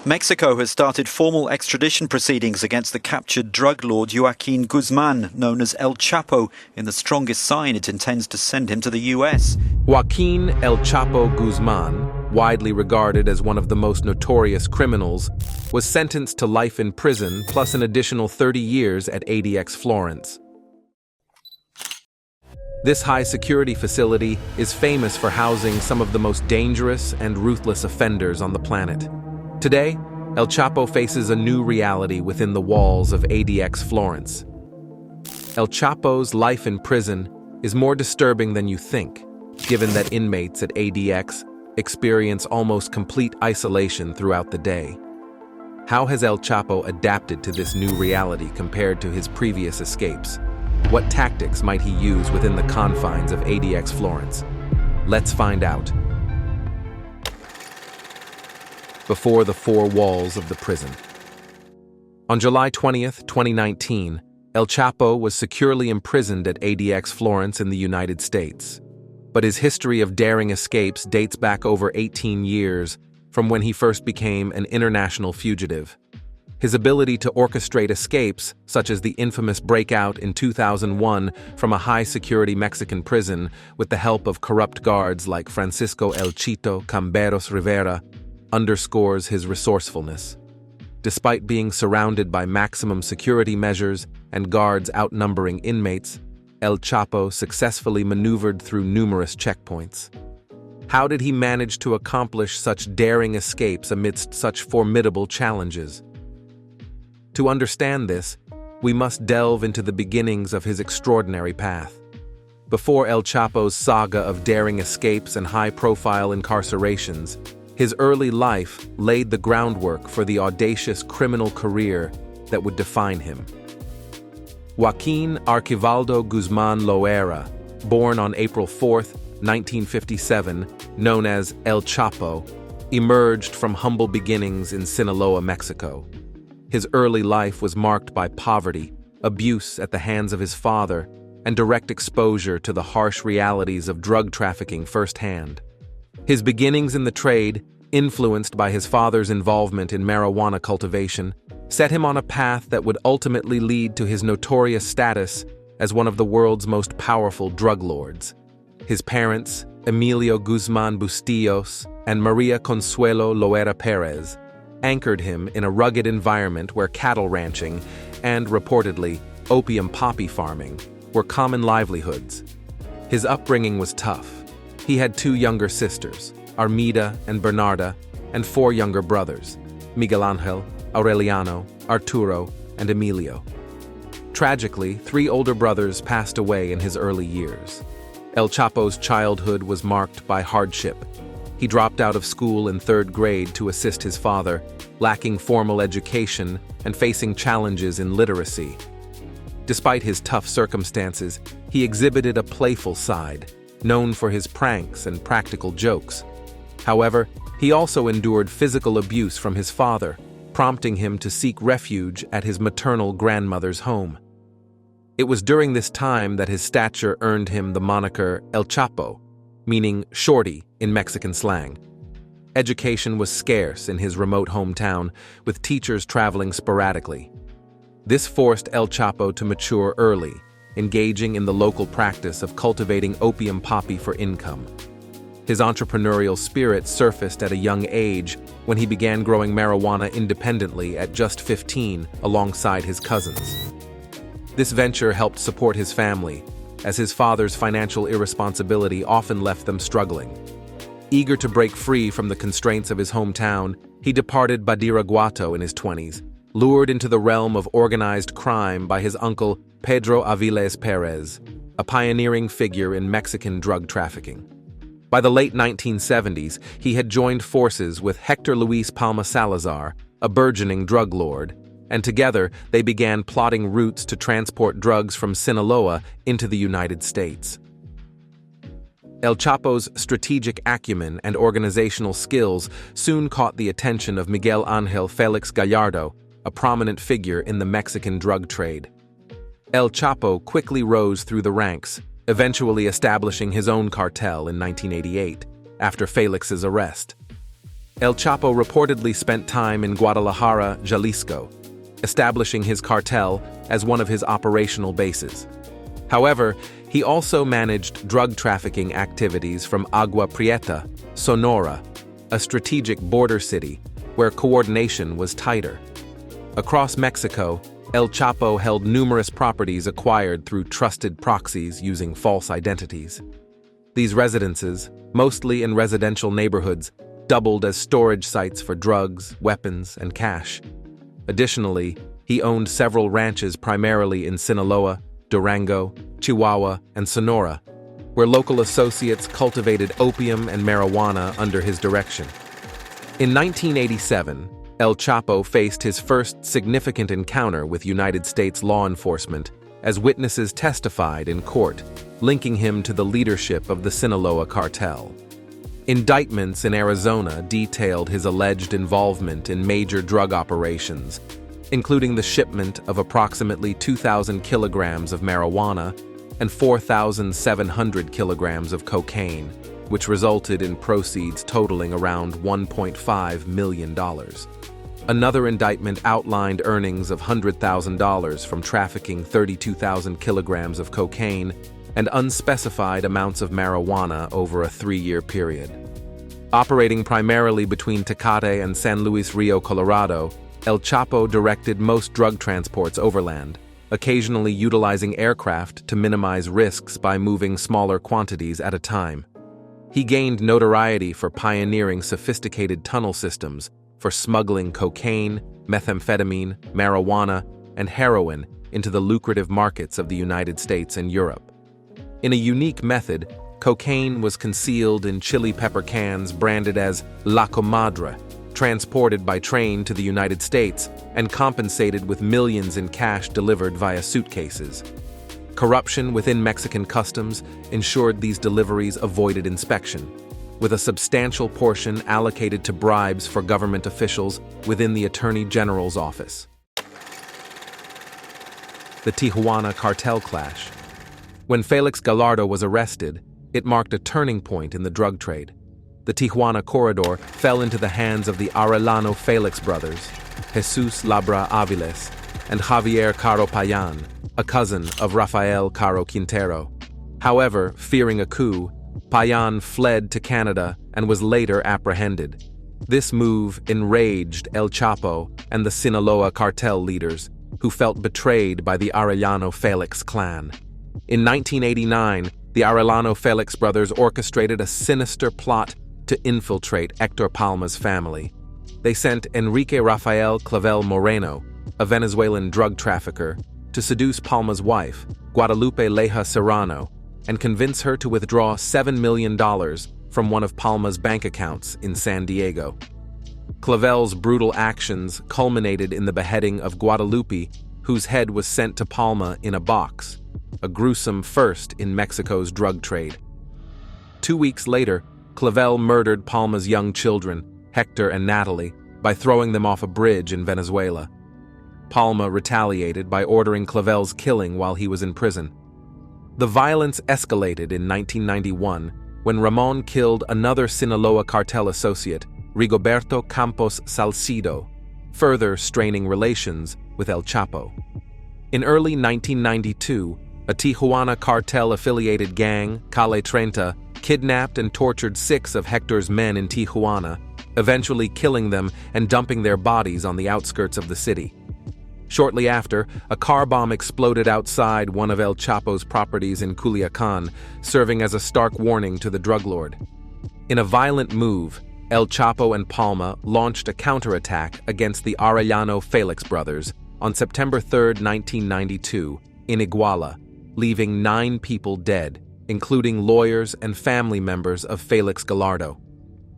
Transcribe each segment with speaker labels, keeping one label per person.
Speaker 1: Mexico has started formal extradition proceedings against the captured drug lord Joaquin Guzman, known as El Chapo, in the strongest sign it intends to send him to the US.
Speaker 2: Joaquin El Chapo Guzman, widely regarded as one of the most notorious criminals, was sentenced to life in prison plus an additional 30 years at ADX Florence. This high-security facility is famous for housing some of the most dangerous and ruthless offenders on the planet. Today, El Chapo faces a new reality within the walls of ADX Florence. El Chapo's life in prison is more disturbing than you think, given that inmates at ADX experience almost complete isolation throughout the day. How has El Chapo adapted to this new reality compared to his previous escapes? What tactics might he use within the confines of ADX Florence? Let's find out. Before the four walls of the prison. On July 20th, 2019, El Chapo was securely imprisoned at ADX Florence in the United States. But his history of daring escapes dates back over 18 years from when he first became an international fugitive. His ability to orchestrate escapes, such as the infamous breakout in 2001 from a high-security Mexican prison with the help of corrupt guards like Francisco El Chito Camberos Rivera, underscores his resourcefulness. Despite being surrounded by maximum security measures and guards outnumbering inmates, El Chapo successfully maneuvered through numerous checkpoints. How did he manage to accomplish such daring escapes amidst such formidable challenges? To understand this, we must delve into the beginnings of his extraordinary path. Before El Chapo's saga of daring escapes and high-profile incarcerations, his early life laid the groundwork for the audacious criminal career that would define him. Joaquin Archivaldo Guzman Loera, born on April 4, 1957, known as El Chapo, emerged from humble beginnings in Sinaloa, Mexico. His early life was marked by poverty, abuse at the hands of his father, and direct exposure to the harsh realities of drug trafficking firsthand. His beginnings in the trade, influenced by his father's involvement in marijuana cultivation, set him on a path that would ultimately lead to his notorious status as one of the world's most powerful drug lords. His parents, Emilio Guzman Bustillos and Maria Consuelo Loera Perez, anchored him in a rugged environment where cattle ranching and, reportedly, opium poppy farming were common livelihoods. His upbringing was tough. He had two younger sisters, Armida and Bernarda, and four younger brothers, Miguel Angel, Aureliano, Arturo, and Emilio. Tragically, three older brothers passed away in his early years. El Chapo's childhood was marked by hardship. He dropped out of school in third grade to assist his father, lacking formal education and facing challenges in literacy. Despite his tough circumstances, he exhibited a playful side, known for his pranks and practical jokes. However, he also endured physical abuse from his father, prompting him to seek refuge at his maternal grandmother's home. It was during this time that his stature earned him the moniker El Chapo, meaning shorty in Mexican slang. Education was scarce in his remote hometown, with teachers traveling sporadically. This forced El Chapo to mature early, engaging in the local practice of cultivating opium poppy for income. His entrepreneurial spirit surfaced at a young age when he began growing marijuana independently at just 15 alongside his cousins. This venture helped support his family, as his father's financial irresponsibility often left them struggling. Eager to break free from the constraints of his hometown, he departed Badiraguato in his 20s, lured into the realm of organized crime by his uncle Pedro Aviles Perez, a pioneering figure in Mexican drug trafficking. By the late 1970s, he had joined forces with Hector Luis Palma Salazar, a burgeoning drug lord, and together they began plotting routes to transport drugs from Sinaloa into the United States. El Chapo's strategic acumen and organizational skills soon caught the attention of Miguel Angel Felix Gallardo, a prominent figure in the Mexican drug trade. El Chapo quickly rose through the ranks, eventually establishing his own cartel in 1988, after Felix's arrest. El Chapo reportedly spent time in Guadalajara, Jalisco, establishing his cartel as one of his operational bases. However, he also managed drug trafficking activities from Agua Prieta, Sonora, a strategic border city where coordination was tighter. Across Mexico, El Chapo held numerous properties acquired through trusted proxies using false identities. These residences, mostly in residential neighborhoods, doubled as storage sites for drugs, weapons, and cash. Additionally, he owned several ranches primarily in Sinaloa, Durango, Chihuahua, and Sonora, where local associates cultivated opium and marijuana under his direction. In 1987, El Chapo faced his first significant encounter with United States law enforcement as witnesses testified in court, linking him to the leadership of the Sinaloa cartel. Indictments in Arizona detailed his alleged involvement in major drug operations, including the shipment of approximately 2,000 kilograms of marijuana and 4,700 kilograms of cocaine, which resulted in proceeds totaling around $1.5 million. Another indictment outlined earnings of $100,000 from trafficking 32,000 kilograms of cocaine and unspecified amounts of marijuana over a 3-year period. Operating primarily between Tecate and San Luis Rio, Colorado, El Chapo directed most drug transports overland, occasionally utilizing aircraft to minimize risks by moving smaller quantities at a time. He gained notoriety for pioneering sophisticated tunnel systems for smuggling cocaine, methamphetamine, marijuana, and heroin into the lucrative markets of the United States and Europe. In a unique method, cocaine was concealed in chili pepper cans branded as La Comadre, transported by train to the United States and compensated with millions in cash delivered via suitcases. Corruption within Mexican customs ensured these deliveries avoided inspection, with a substantial portion allocated to bribes for government officials within the Attorney General's office. The Tijuana cartel clash. When Felix Gallardo was arrested, it marked a turning point in the drug trade. The Tijuana corridor fell into the hands of the Arellano Felix brothers, Jesus Labra Aviles and Javier Caro Payan, a cousin of Rafael Caro Quintero. However, fearing a coup, Payan fled to Canada and was later apprehended. This move enraged El Chapo and the Sinaloa cartel leaders, who felt betrayed by the Arellano Felix clan. In 1989, the Arellano Felix brothers orchestrated a sinister plot to infiltrate Hector Palma's family. They sent Enrique Rafael Clavel Moreno, a Venezuelan drug trafficker, to seduce Palma's wife, Guadalupe Leja Serrano, and convince her to withdraw $7 million from one of Palma's bank accounts in San Diego. Clavel's brutal actions culminated in the beheading of Guadalupe, whose head was sent to Palma in a box, a gruesome first in Mexico's drug trade. 2 weeks later, Clavel murdered Palma's young children, Hector and Natalie, by throwing them off a bridge in Venezuela. Palma retaliated by ordering Clavel's killing while he was in prison. The violence escalated in 1991 when Ramon killed another Sinaloa cartel associate, Rigoberto Campos Salcido, further straining relations with El Chapo. In early 1992, a Tijuana cartel-affiliated gang, Calle 30, kidnapped and tortured 6 of Hector's men in Tijuana, eventually killing them and dumping their bodies on the outskirts of the city. Shortly after, a car bomb exploded outside one of El Chapo's properties in Culiacan, serving as a stark warning to the drug lord. In a violent move, El Chapo and Palma launched a counterattack against the Arellano Felix brothers on September 3, 1992, in Iguala, leaving 9 people dead, including lawyers and family members of Felix Gallardo.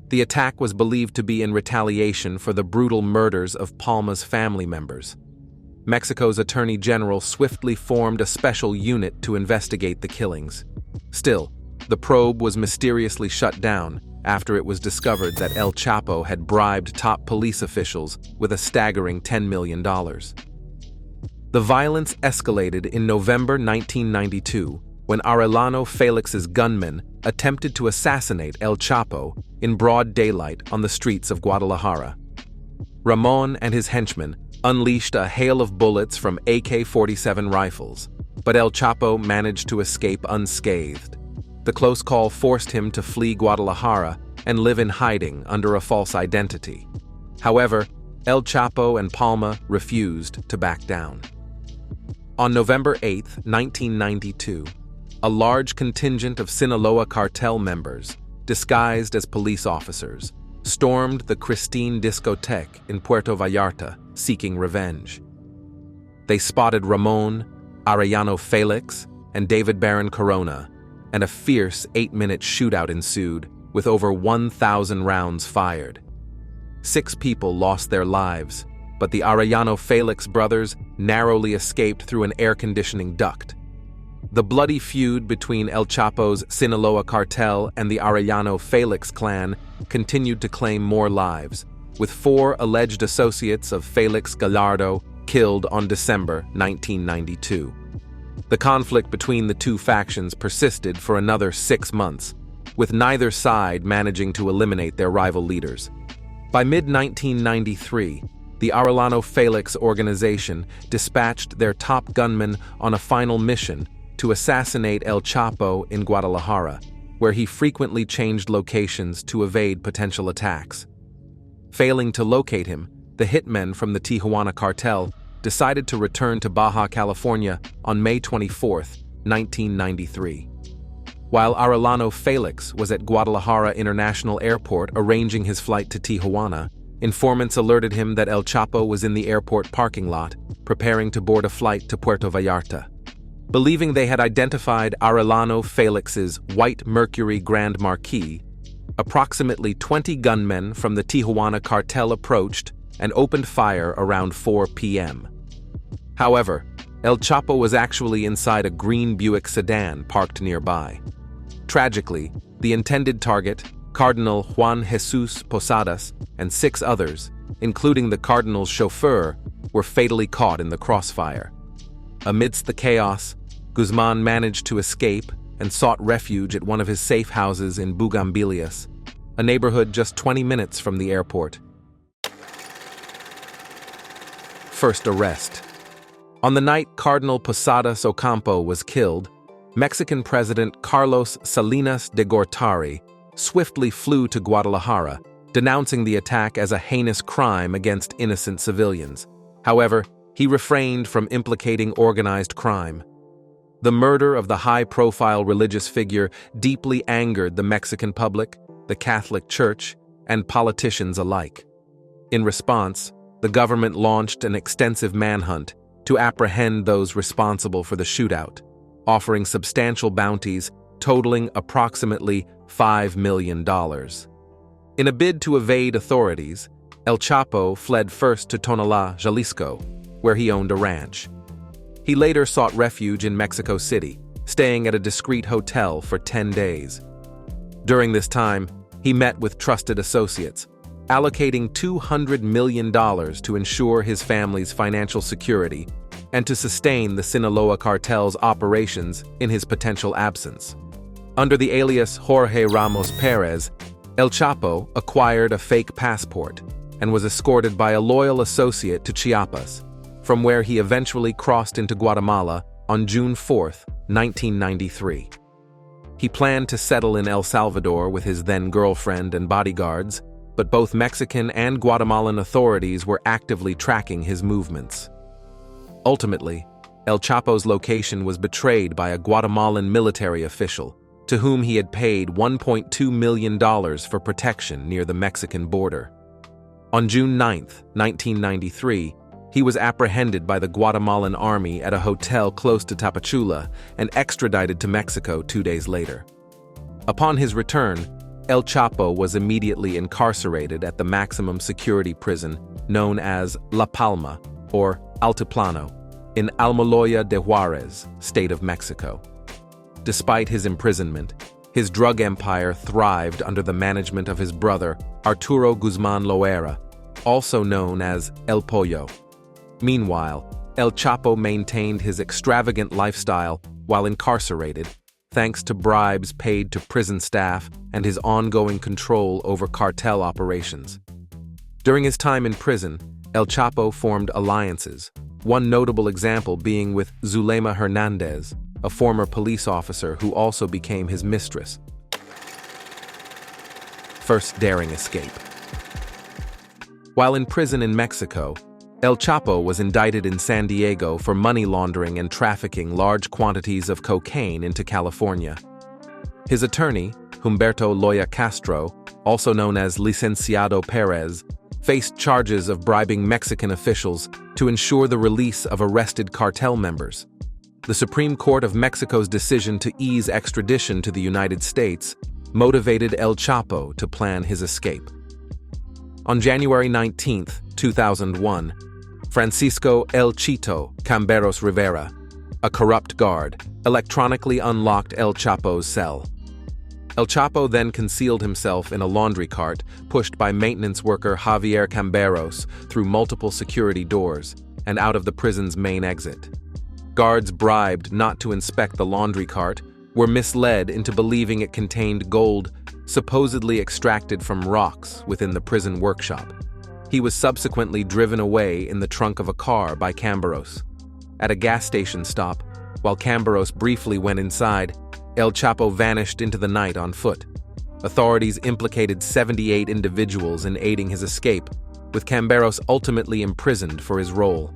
Speaker 2: The attack was believed to be in retaliation for the brutal murders of Palma's family members. Mexico's Attorney General swiftly formed a special unit to investigate the killings. Still, the probe was mysteriously shut down after it was discovered that El Chapo had bribed top police officials with a staggering $10 million. The violence escalated in November 1992 when Arellano Felix's gunmen attempted to assassinate El Chapo in broad daylight on the streets of Guadalajara. Ramon and his henchmen unleashed a hail of bullets from AK-47 rifles, but El Chapo managed to escape unscathed. The close call forced him to flee Guadalajara and live in hiding under a false identity. However, El Chapo and Palma refused to back down. On November 8, 1992, a large contingent of Sinaloa cartel members, disguised as police officers, stormed the Christine discotheque in Puerto Vallarta, seeking revenge. They spotted Ramon, Arellano Felix, and David Baron Corona, and a fierce 8-minute shootout ensued, with over 1,000 rounds fired. 6 people lost their lives, but the Arellano Felix brothers narrowly escaped through an air conditioning duct. The bloody feud between El Chapo's Sinaloa cartel and the Arellano Felix clan continued to claim more lives, with 4 alleged associates of Felix Gallardo killed on December 1992. The conflict between the two factions persisted for another 6 months, with neither side managing to eliminate their rival leaders. By mid-1993, the Arellano Felix organization dispatched their top gunman on a final mission to assassinate El Chapo in Guadalajara, where he frequently changed locations to evade potential attacks. Failing to locate him, the hitmen from the Tijuana cartel decided to return to Baja California on May 24, 1993. While Arellano Felix was at Guadalajara International Airport arranging his flight to Tijuana, informants alerted him that El Chapo was in the airport parking lot, preparing to board a flight to Puerto Vallarta. Believing they had identified Arellano Felix's White Mercury Grand Marquis, approximately 20 gunmen from the Tijuana cartel approached and opened fire around 4 p.m. However, El Chapo was actually inside a green Buick sedan parked nearby. Tragically, the intended target, Cardinal Juan Jesus Posadas, and 6 others, including the Cardinal's chauffeur, were fatally caught in the crossfire. Amidst the chaos, Guzman managed to escape and sought refuge at one of his safe houses in Bugambilias, a neighborhood just 20 minutes from the airport. First arrest. On the night Cardinal Posadas Ocampo was killed, Mexican President Carlos Salinas de Gortari swiftly flew to Guadalajara, denouncing the attack as a heinous crime against innocent civilians. However, he refrained from implicating organized crime. The murder of the high-profile religious figure deeply angered the Mexican public, the Catholic Church, and politicians alike. In response, the government launched an extensive manhunt to apprehend those responsible for the shootout, offering substantial bounties totaling approximately $5 million. In a bid to evade authorities, El Chapo fled first to Tonalá, Jalisco, where he owned a ranch. He later sought refuge in Mexico City, staying at a discreet hotel for 10 days. During this time, he met with trusted associates, allocating $200 million to ensure his family's financial security and to sustain the Sinaloa cartel's operations in his potential absence. Under the alias Jorge Ramos Perez, El Chapo acquired a fake passport and was escorted by a loyal associate to Chiapas, from where he eventually crossed into Guatemala on June 4, 1993. He planned to settle in El Salvador with his then-girlfriend and bodyguards, but both Mexican and Guatemalan authorities were actively tracking his movements. Ultimately, El Chapo's location was betrayed by a Guatemalan military official, to whom he had paid $1.2 million for protection near the Mexican border. On June 9, 1993, he was apprehended by the Guatemalan army at a hotel close to Tapachula and extradited to Mexico 2 days later. Upon his return, El Chapo was immediately incarcerated at the maximum security prison known as La Palma, or Altiplano, in Almoloya de Juarez, state of Mexico. Despite his imprisonment, his drug empire thrived under the management of his brother, Arturo Guzman Loera, also known as El Pollo. Meanwhile, El Chapo maintained his extravagant lifestyle while incarcerated, thanks to bribes paid to prison staff and his ongoing control over cartel operations. During his time in prison, El Chapo formed alliances, one notable example being with Zulema Hernandez, a former police officer who also became his mistress. First daring escape. While in prison in Mexico, El Chapo was indicted in San Diego for money laundering and trafficking large quantities of cocaine into California. His attorney, Humberto Loya Castro, also known as Licenciado Perez, faced charges of bribing Mexican officials to ensure the release of arrested cartel members. The Supreme Court of Mexico's decision to ease extradition to the United States motivated El Chapo to plan his escape. On January 19, 2001, Francisco El Chito Camberos Rivera, a corrupt guard, electronically unlocked El Chapo's cell. El Chapo then concealed himself in a laundry cart pushed by maintenance worker Javier Camberos through multiple security doors and out of the prison's main exit. Guards bribed not to inspect the laundry cart were misled into believing it contained gold supposedly extracted from rocks within the prison workshop. He was subsequently driven away in the trunk of a car by Camberos. At a gas station stop, while Camberos briefly went inside, El Chapo vanished into the night on foot. Authorities implicated 78 individuals in aiding his escape, with Camberos ultimately imprisoned for his role.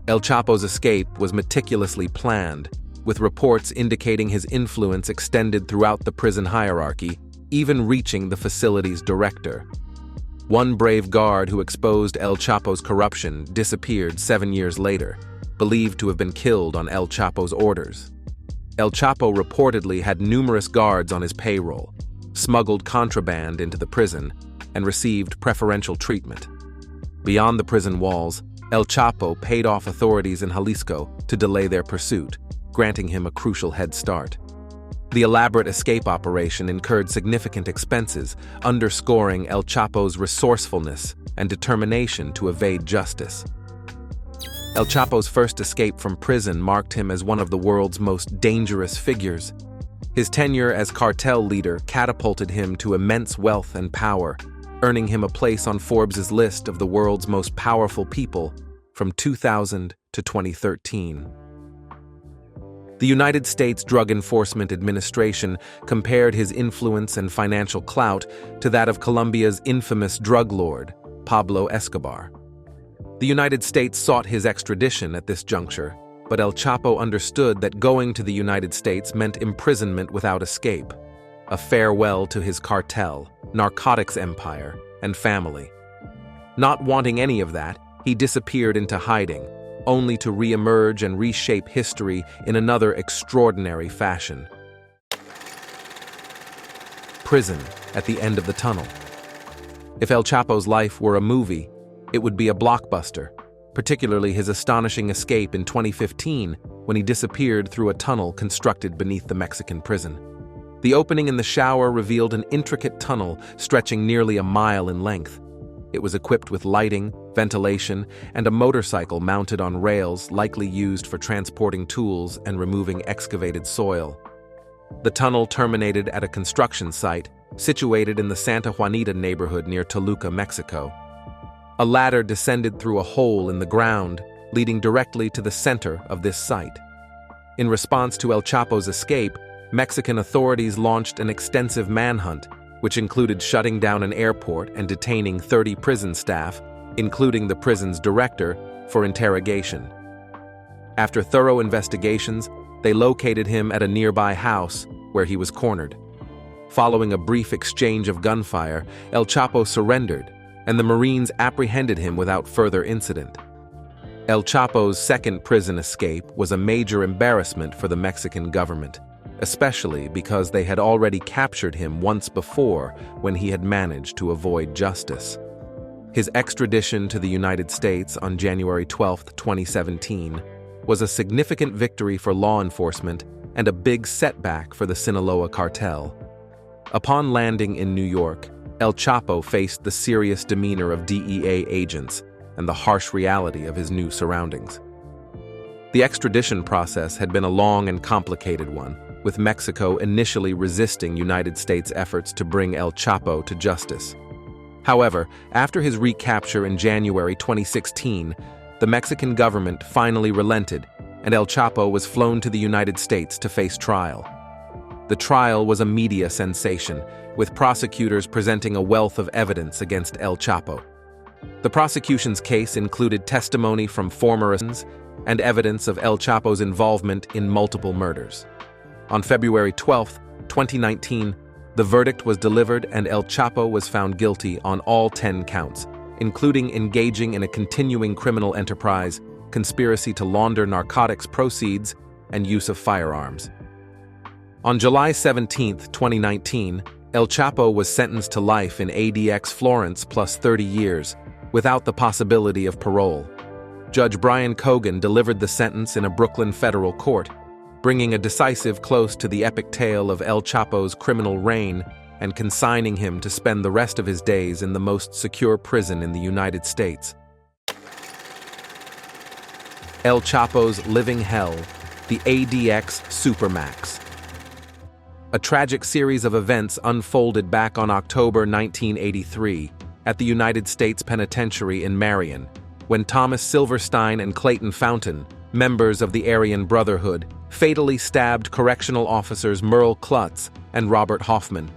Speaker 2: El Chapo's escape was meticulously planned, with reports indicating his influence extended throughout the prison hierarchy, even reaching the facility's director. One brave guard who exposed El Chapo's corruption disappeared 7 years later, believed to have been killed on El Chapo's orders. El Chapo reportedly had numerous guards on his payroll, smuggled contraband into the prison, and received preferential treatment. Beyond the prison walls, El Chapo paid off authorities in Jalisco to delay their pursuit, granting him a crucial head start. The elaborate escape operation incurred significant expenses, underscoring El Chapo's resourcefulness and determination to evade justice. El Chapo's first escape from prison marked him as one of the world's most dangerous figures. His tenure as cartel leader catapulted him to immense wealth and power, earning him a place on Forbes' list of the world's most powerful people from 2000 to 2013. The United States Drug Enforcement Administration compared his influence and financial clout to that of Colombia's infamous drug lord, Pablo Escobar. The United States sought his extradition at this juncture, but El Chapo understood that going to the United States meant imprisonment without escape, a farewell to his cartel, narcotics empire, and family. Not wanting any of that, he disappeared into hiding, only to re-emerge and reshape history in another extraordinary fashion. Prison at the end of the tunnel. If El Chapo's life were a movie, it would be a blockbuster, particularly his astonishing escape in 2015 when he disappeared through a tunnel constructed beneath the Mexican prison. The opening in the shower revealed an intricate tunnel stretching nearly a mile in length. It was equipped with lighting, ventilation, and a motorcycle mounted on rails likely used for transporting tools and removing excavated soil. The tunnel terminated at a construction site situated in the Santa Juanita neighborhood near Toluca, Mexico. A ladder descended through a hole in the ground, leading directly to the center of this site. In response to El Chapo's escape, Mexican authorities launched an extensive manhunt, which included shutting down an airport and detaining 30 prison staff, including the prison's director, for interrogation. After thorough investigations, they located him at a nearby house where he was cornered. Following a brief exchange of gunfire, El Chapo surrendered, and the Marines apprehended him without further incident. El Chapo's second prison escape was a major embarrassment for the Mexican government, especially because they had already captured him once before when he had managed to avoid justice. His extradition to the United States on January 12, 2017, was a significant victory for law enforcement and a big setback for the Sinaloa cartel. Upon landing in New York, El Chapo faced the serious demeanor of DEA agents and the harsh reality of his new surroundings. The extradition process had been a long and complicated one, with Mexico initially resisting United States efforts to bring El Chapo to justice. However, after his recapture in January 2016, the Mexican government finally relented, and El Chapo was flown to the United States to face trial. The trial was a media sensation, with prosecutors presenting a wealth of evidence against El Chapo. The prosecution's case included testimony from former assassins and evidence of El Chapo's involvement in multiple murders. On February 12, 2019, the verdict was delivered and El Chapo was found guilty on all 10 counts, including engaging in a continuing criminal enterprise, conspiracy to launder narcotics proceeds, and use of firearms. On July 17, 2019, El Chapo was sentenced to life in ADX Florence plus 30 years, without the possibility of parole. Judge Brian Cogan delivered the sentence in a Brooklyn federal court, bringing a decisive close to the epic tale of El Chapo's criminal reign and consigning him to spend the rest of his days in the most secure prison in the United States. El Chapo's living hell, the ADX Supermax. A tragic series of events unfolded back on October 1983 at the United States Penitentiary in Marion, when Thomas Silverstein and Clayton Fountain, members of the Aryan Brotherhood, fatally stabbed correctional officers Merle Klutz and Robert Hoffman.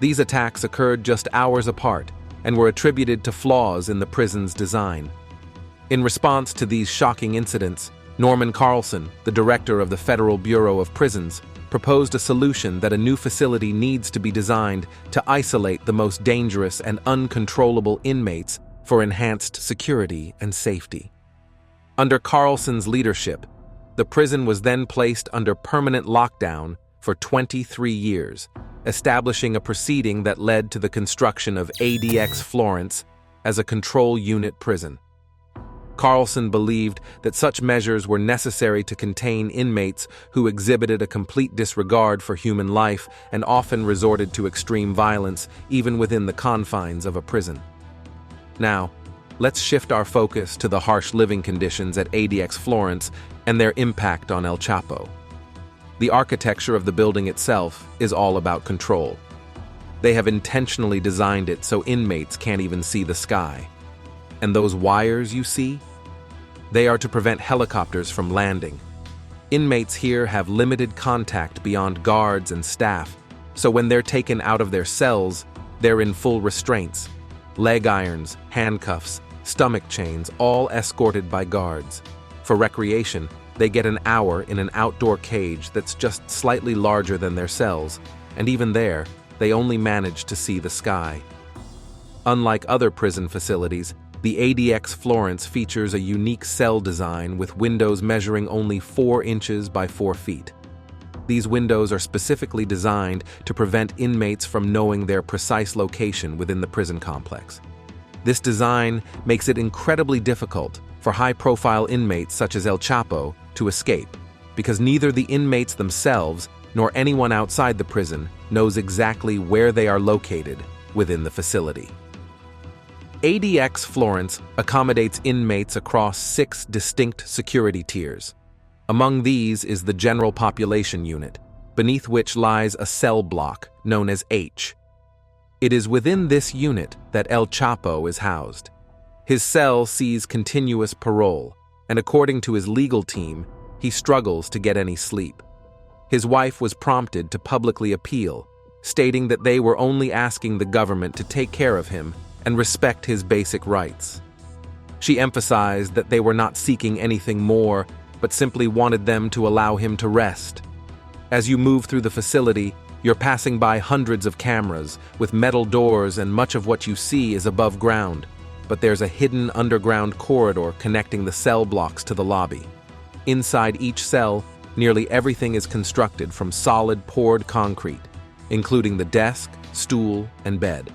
Speaker 2: These attacks occurred just hours apart and were attributed to flaws in the prison's design. In response to these shocking incidents, Norman Carlson, the director of the Federal Bureau of Prisons, proposed a solution that a new facility needs to be designed to isolate the most dangerous and uncontrollable inmates for enhanced security and safety. Under Carlson's leadership, the prison was then placed under permanent lockdown for 23 years, establishing a proceeding that led to the construction of ADX Florence as a control unit prison. Carlson believed that such measures were necessary to contain inmates who exhibited a complete disregard for human life and often resorted to extreme violence even within the confines of a prison. Now, let's shift our focus to the harsh living conditions at ADX Florence and their impact on El Chapo. The architecture of the building itself is all about control. They have intentionally designed it so inmates can't even see the sky. And those wires you see? They are to prevent helicopters from landing. Inmates here have limited contact beyond guards and staff, so when they're taken out of their cells, they're in full restraints. Leg irons, handcuffs, stomach chains, all escorted by guards. For recreation, they get an hour in an outdoor cage that's just slightly larger than their cells, and even there, they only manage to see the sky. Unlike other prison facilities, the ADX Florence features a unique cell design with windows measuring only 4 inches by 4 feet. These windows are specifically designed to prevent inmates from knowing their precise location within the prison complex. This design makes it incredibly difficult for high-profile inmates such as El Chapo to escape, because neither the inmates themselves nor anyone outside the prison knows exactly where they are located within the facility. ADX Florence accommodates inmates across 6 distinct security tiers. Among these is the General Population Unit, beneath which lies a cell block known as H. It is within this unit that El Chapo is housed. His cell sees continuous parole, and according to his legal team, he struggles to get any sleep. His wife was prompted to publicly appeal, stating that they were only asking the government to take care of him and respect his basic rights. She emphasized that they were not seeking anything more, but simply wanted them to allow him to rest. As you move through the facility, you're passing by hundreds of cameras with metal doors, and much of what you see is above ground, but there's a hidden underground corridor connecting the cell blocks to the lobby. Inside each cell, nearly everything is constructed from solid poured concrete, including the desk, stool, and bed.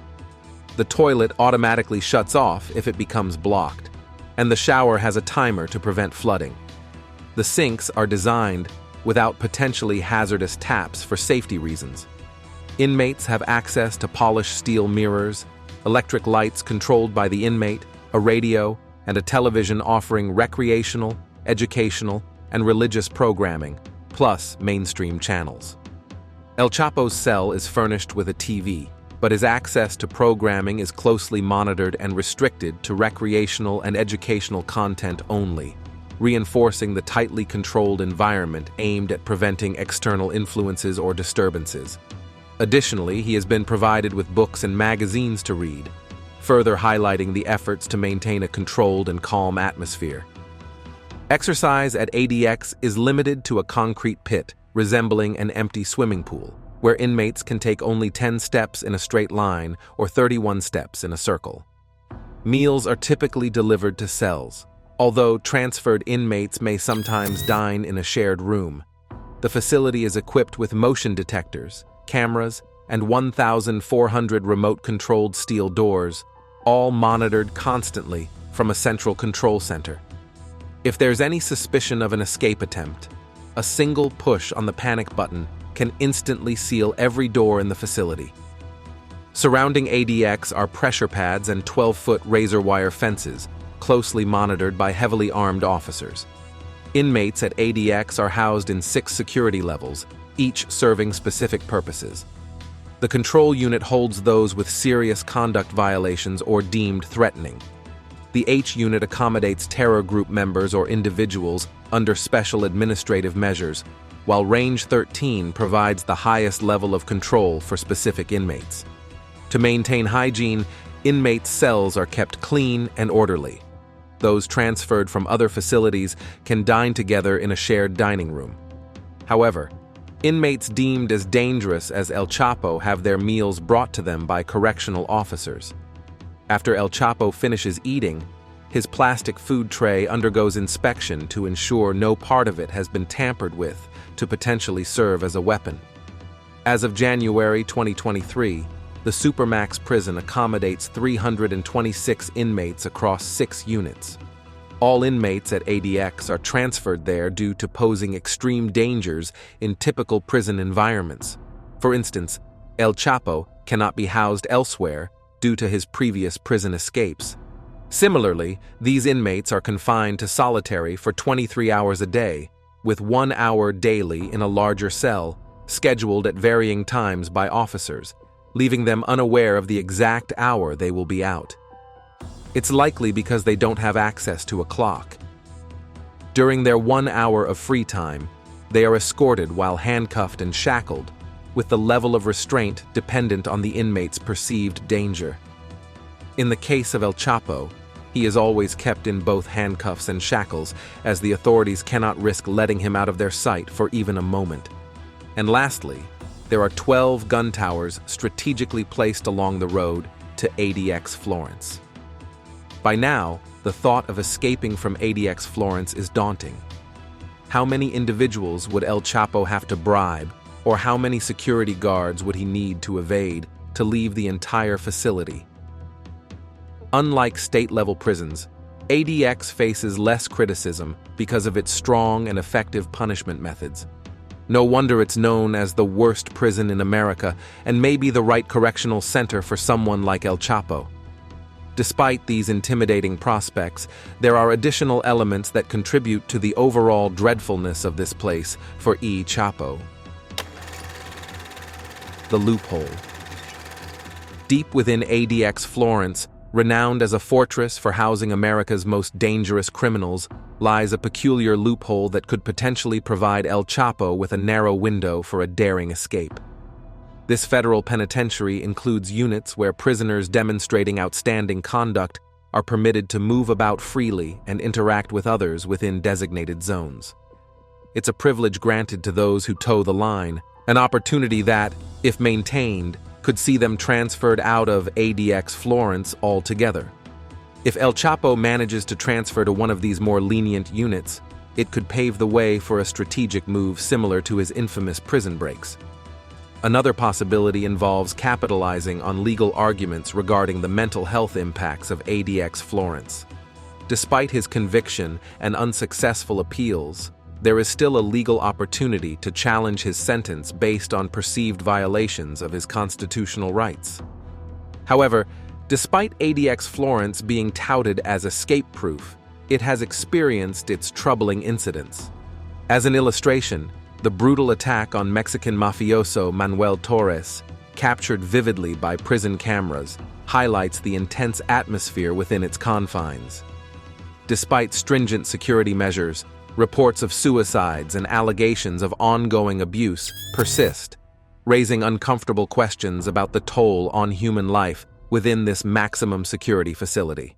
Speaker 2: The toilet automatically shuts off if it becomes blocked, and the shower has a timer to prevent flooding. The sinks are designed without potentially hazardous taps for safety reasons. Inmates have access to polished steel mirrors, electric lights controlled by the inmate, a radio, and a television offering recreational, educational, and religious programming, plus mainstream channels. El Chapo's cell is furnished with a TV, but his access to programming is closely monitored and restricted to recreational and educational content only, reinforcing the tightly controlled environment aimed at preventing external influences or disturbances. Additionally, he has been provided with books and magazines to read, further highlighting the efforts to maintain a controlled and calm atmosphere. Exercise at ADX is limited to a concrete pit resembling an empty swimming pool, where inmates can take only 10 steps in a straight line or 31 steps in a circle. Meals are typically delivered to cells, although transferred inmates may sometimes dine in a shared room. The facility is equipped with motion detectors, cameras, and 1,400 remote-controlled steel doors, all monitored constantly from a central control center. If there's any suspicion of an escape attempt, a single push on the panic button can instantly seal every door in the facility. Surrounding ADX are pressure pads and 12-foot razor wire fences, closely monitored by heavily armed officers. Inmates at ADX are housed in 6 security levels, each serving specific purposes. The control unit holds those with serious conduct violations or deemed threatening. The H unit accommodates terror group members or individuals under special administrative measures, while Range 13 provides the highest level of control for specific inmates. To maintain hygiene, inmates' cells are kept clean and orderly. Those transferred from other facilities can dine together in a shared dining room. However, inmates deemed as dangerous as El Chapo have their meals brought to them by correctional officers. After El Chapo finishes eating, his plastic food tray undergoes inspection to ensure no part of it has been tampered with to potentially serve as a weapon. As of January 2023, the Supermax prison accommodates 326 inmates across 6 units. All inmates at ADX are transferred there due to posing extreme dangers in typical prison environments. For instance, El Chapo cannot be housed elsewhere due to his previous prison escapes. Similarly, these inmates are confined to solitary for 23 hours a day, with 1 hour daily in a larger cell, scheduled at varying times by officers, leaving them unaware of the exact hour they will be out. It's likely because they don't have access to a clock. During their 1 hour of free time, they are escorted while handcuffed and shackled, with the level of restraint dependent on the inmate's perceived danger. In the case of El Chapo, he is always kept in both handcuffs and shackles, as the authorities cannot risk letting him out of their sight for even a moment. And lastly, there are 12 gun towers strategically placed along the road to ADX Florence. By now, the thought of escaping from ADX Florence is daunting. How many individuals would El Chapo have to bribe, or how many security guards would he need to evade to leave the entire facility? Unlike state-level prisons, ADX faces less criticism because of its strong and effective punishment methods. No wonder it's known as the worst prison in America and may be the right correctional center for someone like El Chapo. Despite these intimidating prospects, there are additional elements that contribute to the overall dreadfulness of this place for E. Chapo. The loophole. Deep within ADX Florence, renowned as a fortress for housing America's most dangerous criminals, lies a peculiar loophole that could potentially provide El Chapo with a narrow window for a daring escape. This federal penitentiary includes units where prisoners demonstrating outstanding conduct are permitted to move about freely and interact with others within designated zones. It's a privilege granted to those who toe the line, an opportunity that, if maintained, could see them transferred out of ADX Florence altogether. If El Chapo manages to transfer to one of these more lenient units, it could pave the way for a strategic move similar to his infamous prison breaks. Another possibility involves capitalizing on legal arguments regarding the mental health impacts of ADX Florence. Despite his conviction and unsuccessful appeals, there is still a legal opportunity to challenge his sentence based on perceived violations of his constitutional rights. However, despite ADX Florence being touted as escape-proof, it has experienced its troubling incidents. As an illustration, The brutal attack on Mexican mafioso Manuel Torres, captured vividly by prison cameras, highlights the intense atmosphere within its confines. Despite stringent security measures, reports of suicides and allegations of ongoing abuse persist, raising uncomfortable questions about the toll on human life within this maximum security facility.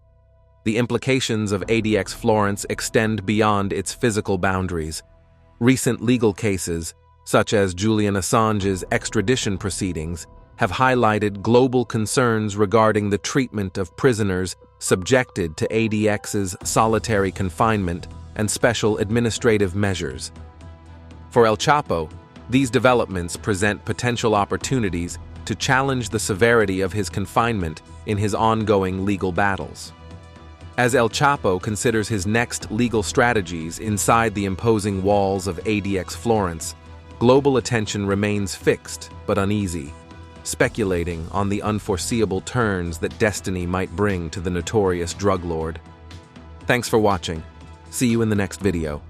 Speaker 2: The implications of ADX Florence extend beyond its physical boundaries. Recent legal cases, such as Julian Assange's extradition proceedings, have highlighted global concerns regarding the treatment of prisoners subjected to ADX's solitary confinement and special administrative measures. For El Chapo, these developments present potential opportunities to challenge the severity of his confinement in his ongoing legal battles. As El Chapo considers his next legal strategies inside the imposing walls of ADX Florence, global attention remains fixed but uneasy, speculating on the unforeseeable turns that destiny might bring to the notorious drug lord. Thanks for watching. See you in the next video.